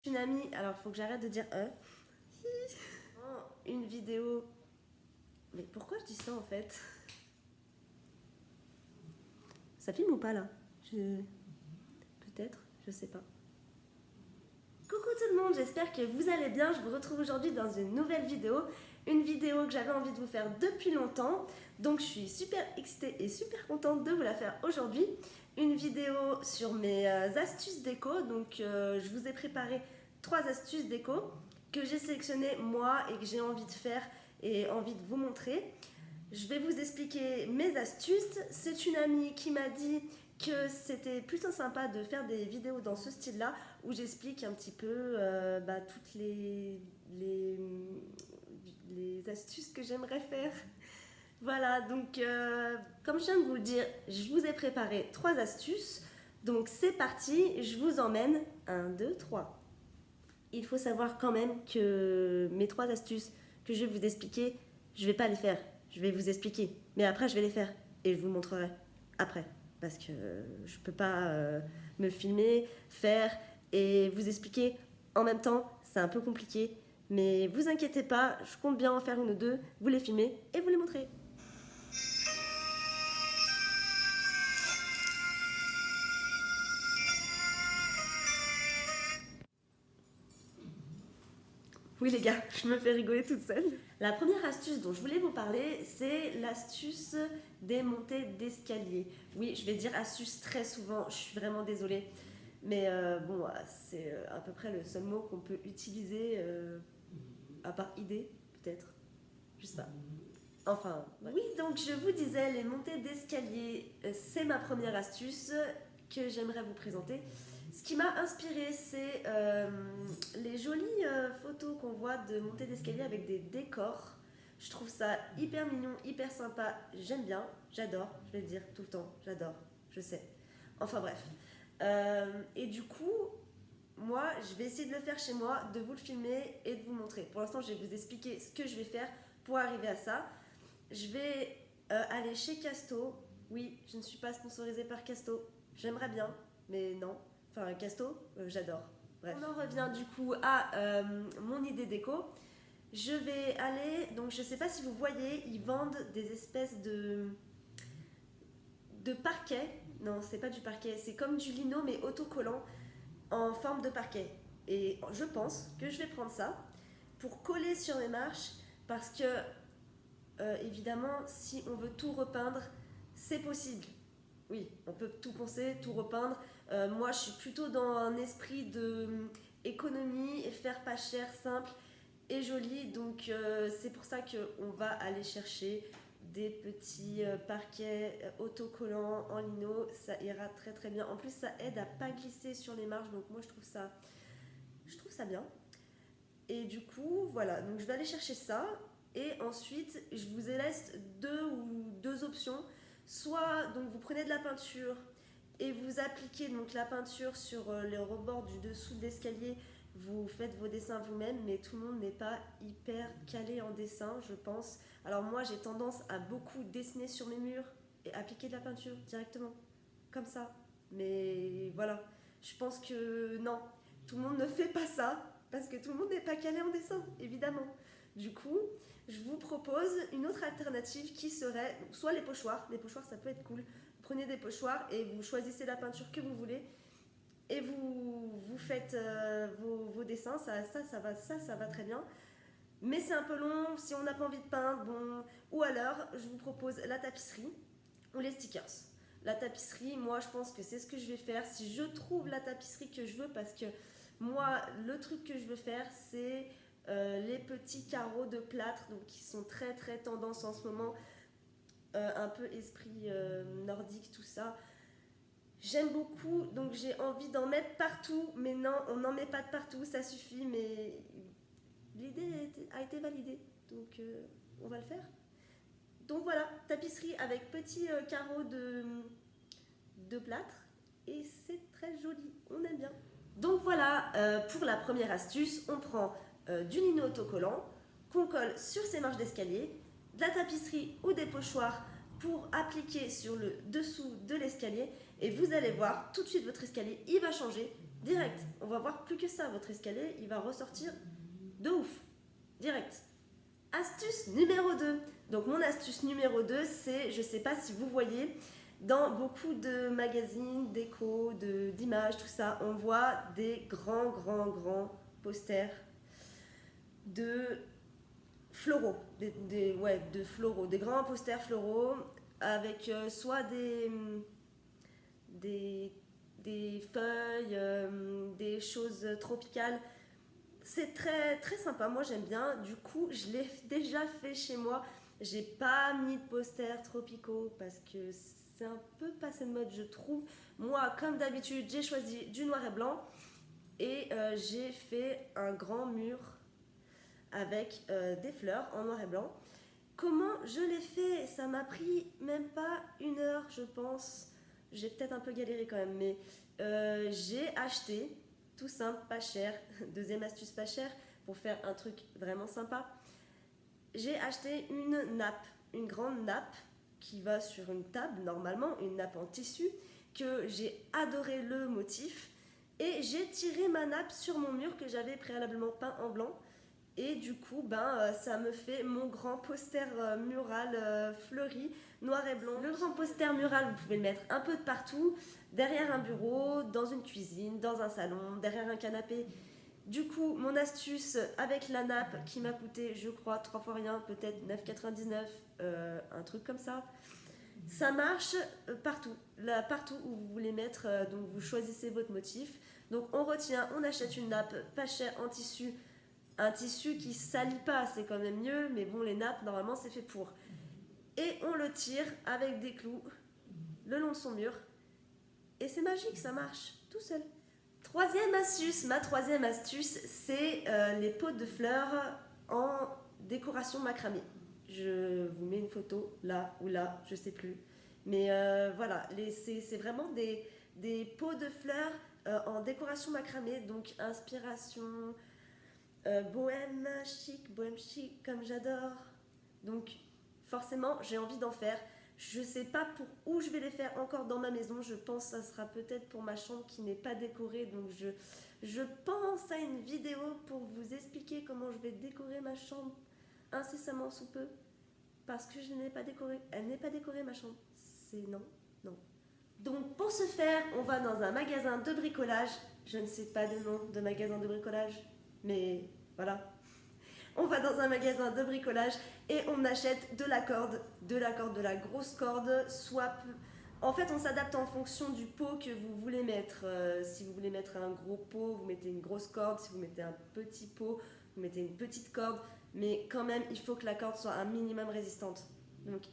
Une amie, alors faut que j'arrête de dire une vidéo. Mais pourquoi je dis ça en fait? Ça filme ou pas là? Peut-être, je sais pas. Coucou tout le monde, j'espère que vous allez bien. Je vous retrouve aujourd'hui dans une nouvelle vidéo. Une vidéo que j'avais envie de vous faire depuis longtemps. Donc je suis super excitée et super contente de vous la faire aujourd'hui. Une vidéo sur mes astuces déco. Donc je vous ai préparé 3 astuces déco que j'ai sélectionnées moi et que j'ai envie de faire et envie de vous montrer. Je vais vous expliquer mes astuces. C'est une amie qui m'a dit que c'était plutôt sympa de faire des vidéos dans ce style-là où j'explique un petit peu toutes les astuces que j'aimerais faire. Voilà, donc comme je viens de vous le dire, je vous ai préparé 3 astuces. Donc c'est parti, je vous emmène 1, 2, 3. Il faut savoir quand même que mes 3 astuces que je vais vous expliquer, je ne vais pas les faire. Je vais vous expliquer. Mais après, je vais les faire. Et je vous montrerai après. Parce que je ne peux pas me filmer, faire et vous expliquer en même temps. C'est un peu compliqué. Mais vous inquiétez pas, je compte bien en faire une ou deux, vous les filmer et vous les montrer. Oui les gars, je me fais rigoler toute seule. La première astuce dont je voulais vous parler, c'est l'astuce des montées d'escalier. Oui, je vais dire astuce très souvent, je suis vraiment désolée. Mais bon, c'est à peu près le seul mot qu'on peut utiliser, à part idée, peut-être. Je sais pas. Enfin, ouais. Oui, donc je vous disais, les montées d'escalier, c'est ma première astuce que j'aimerais vous présenter. Ce qui m'a inspiré, c'est les jolies photos qu'on voit de montées d'escalier avec des décors. Je trouve ça hyper mignon, hyper sympa. J'aime bien, j'adore, je vais le dire tout le temps, j'adore, je sais. Enfin bref. Et du coup, moi, je vais essayer de le faire chez moi, de vous le filmer et de vous montrer. Pour l'instant, je vais vous expliquer ce que je vais faire pour arriver à ça. Je vais aller chez Casto. Oui, je ne suis pas sponsorisée par Casto. J'aimerais bien, mais non. Enfin, Casto, j'adore. Bref. On en revient du coup à mon idée déco. Je vais aller, donc je ne sais pas si vous voyez, ils vendent des espèces de parquet. Non, c'est pas du parquet, c'est comme du lino mais autocollant en forme de parquet. Et je pense que je vais prendre ça pour coller sur mes marches parce que évidemment, si on veut tout repeindre, c'est possible. Oui, on peut tout poncer, tout repeindre. Moi, je suis plutôt dans un esprit de économie et faire pas cher, simple et joli. Donc, c'est pour ça qu'on va aller chercher des petits parquets autocollants en lino. Ça ira très très bien. En plus, ça aide à pas glisser sur les marches. Donc, moi, je trouve ça bien. Et du coup, voilà, donc je vais aller chercher ça. Et ensuite, je vous laisse deux options. Soit donc vous prenez de la peinture et vous appliquez donc la peinture sur les rebords du dessous de l'escalier. Vous faites vos dessins vous-même, mais tout le monde n'est pas hyper calé en dessin, je pense. Alors moi, j'ai tendance à beaucoup dessiner sur mes murs et appliquer de la peinture directement, comme ça. Mais voilà, je pense que non, tout le monde ne fait pas ça parce que tout le monde n'est pas calé en dessin, évidemment. Du coup, je vous propose une autre alternative qui serait soit les pochoirs. Les pochoirs, ça peut être cool. Prenez des pochoirs et vous choisissez la peinture que vous voulez et vous faites vos dessins. Ça va très bien. Mais c'est un peu long si on n'a pas envie de peindre. Bon. Ou alors, je vous propose la tapisserie ou les stickers. La tapisserie, moi, je pense que c'est ce que je vais faire. Si je trouve la tapisserie que je veux, parce que moi, le truc que je veux faire, c'est les petits carreaux de plâtre, donc qui sont très très tendance en ce moment, un peu esprit nordique, tout ça. J'aime beaucoup, donc j'ai envie d'en mettre partout, mais non, on n'en met pas de partout, ça suffit, mais l'idée a été validée, donc on va le faire. Donc voilà, tapisserie avec petits carreaux de plâtre, et c'est très joli, on aime bien. Donc voilà, pour la première astuce, on prend du lino autocollant qu'on colle sur ses marches d'escalier, de la tapisserie ou des pochoirs pour appliquer sur le dessous de l'escalier et vous allez voir tout de suite votre escalier il va changer direct. On va voir plus que ça, votre escalier, il va ressortir de ouf, direct. Astuce numéro 2. Donc mon astuce numéro 2, c'est, je sais pas si vous voyez, dans beaucoup de magazines, d'éco, d'images, tout ça, on voit des grands posters de floraux, de floraux, des grands posters floraux avec soit des feuilles, des choses tropicales. C'est très sympa, moi j'aime bien. Du coup, je l'ai déjà fait chez moi. J'ai pas mis de posters tropicaux parce que c'est un peu passé de mode, je trouve. Moi, comme d'habitude, j'ai choisi du noir et blanc et j'ai fait un grand mur avec des fleurs en noir et blanc. Comment je l'ai fait? Ça m'a pris même pas 1 heure, je pense. J'ai peut-être un peu galéré quand même, mais j'ai acheté, tout simple, pas cher. Deuxième astuce pas cher pour faire un truc vraiment sympa. J'ai acheté une nappe, une grande nappe qui va sur une table normalement, une nappe en tissu, que j'ai adoré le motif. Et j'ai tiré ma nappe sur mon mur que j'avais préalablement peint en blanc. Et du coup, ça me fait mon grand poster mural fleuri, noir et blanc. Le grand poster mural, vous pouvez le mettre un peu de partout, derrière un bureau, dans une cuisine, dans un salon, derrière un canapé. Du coup, mon astuce avec la nappe qui m'a coûté, je crois, 3 fois rien, peut-être 9,99, un truc comme ça. Ça marche partout, là, partout où vous voulez mettre, donc vous choisissez votre motif. Donc on retient, on achète une nappe pas chère en tissu, un tissu qui salit pas, c'est quand même mieux, mais bon, les nappes, normalement, c'est fait pour. Et on le tire avec des clous le long de son mur. Et c'est magique, ça marche tout seul. Ma troisième astuce, c'est les pots de fleurs en décoration macramé. Je vous mets une photo là ou là, je sais plus. Mais voilà, c'est vraiment des pots de fleurs en décoration macramé, donc inspiration bohème chic, comme j'adore. Donc forcément, j'ai envie d'en faire. Je sais pas pour où je vais les faire encore dans ma maison. Je pense que ça sera peut-être pour ma chambre qui n'est pas décorée. Donc je pense à une vidéo pour vous expliquer comment je vais décorer ma chambre incessamment sous peu. Parce que je n'ai pas décoré. Elle n'est pas décorée, ma chambre. C'est non. Donc pour ce faire, on va dans un magasin de bricolage. Je ne sais pas de nom de magasin de bricolage, mais voilà. On va dans un magasin de bricolage et on achète de la corde, de la grosse corde, soit... En fait, on s'adapte en fonction du pot que vous voulez mettre. Si vous voulez mettre un gros pot, vous mettez une grosse corde. Si vous mettez un petit pot, vous mettez une petite corde. Mais quand même, il faut que la corde soit un minimum résistante. Donc,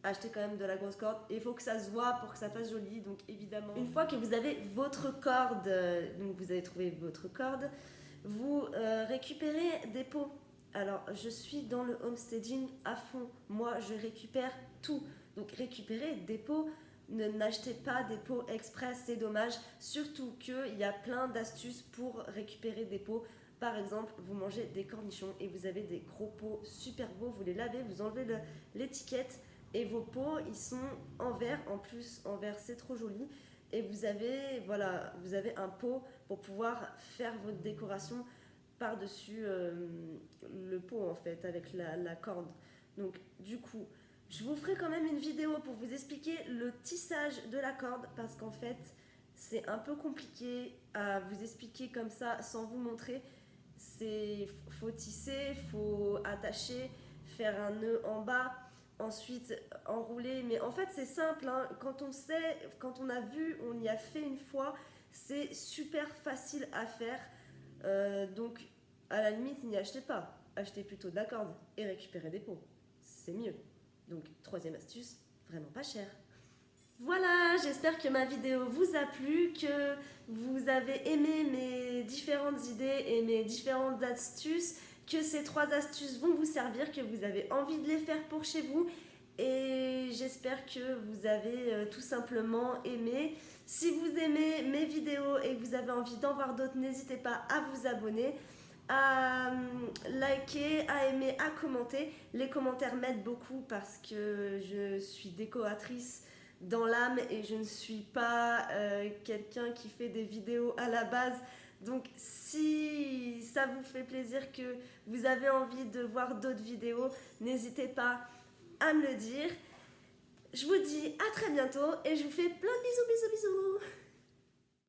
achetez quand même de la grosse corde. Et il faut que ça se voit pour que ça fasse joli. Donc, évidemment, une fois que vous avez votre corde, donc vous avez trouvé votre corde, vous récupérez des pots. Alors, je suis dans le homesteading à fond. Moi, je récupère tout. Donc, récupérez des pots. N'achetez pas des pots express, c'est dommage. Surtout qu'il y a plein d'astuces pour récupérer des pots. Par exemple, vous mangez des cornichons et vous avez des gros pots super beaux. Vous les lavez, vous enlevez l'étiquette et vos pots, ils sont en verre. En plus, en verre, c'est trop joli. Et vous avez un pot pour pouvoir faire votre décoration par-dessus le pot en fait, avec la corde. Donc du coup, je vous ferai quand même une vidéo pour vous expliquer le tissage de la corde parce qu'en fait, c'est un peu compliqué à vous expliquer comme ça sans vous montrer. Faut tisser, faut attacher, faire un nœud en bas, ensuite enrouler. Mais en fait, c'est simple, hein. Quand on sait, quand on a vu, on y a fait une fois, c'est super facile à faire. Donc, à la limite, n'y achetez pas. Achetez plutôt de la corde et récupérez des pots. C'est mieux. Donc, troisième astuce, vraiment pas cher. Voilà, j'espère que ma vidéo vous a plu, que vous avez aimé mes différentes idées et mes différentes astuces, que ces 3 astuces vont vous servir, que vous avez envie de les faire pour chez vous. Et j'espère que vous avez tout simplement aimé. Si vous aimez mes vidéos et que vous avez envie d'en voir d'autres, n'hésitez pas à vous abonner, à liker, à aimer, à commenter. Les commentaires m'aident beaucoup parce que je suis décoratrice. dans l'âme et je ne suis pas quelqu'un qui fait des vidéos à la base. Donc si ça vous fait plaisir, que vous avez envie de voir d'autres vidéos, n'hésitez pas à me le dire. Je vous dis à très bientôt et je vous fais plein de bisous, bisous, bisous.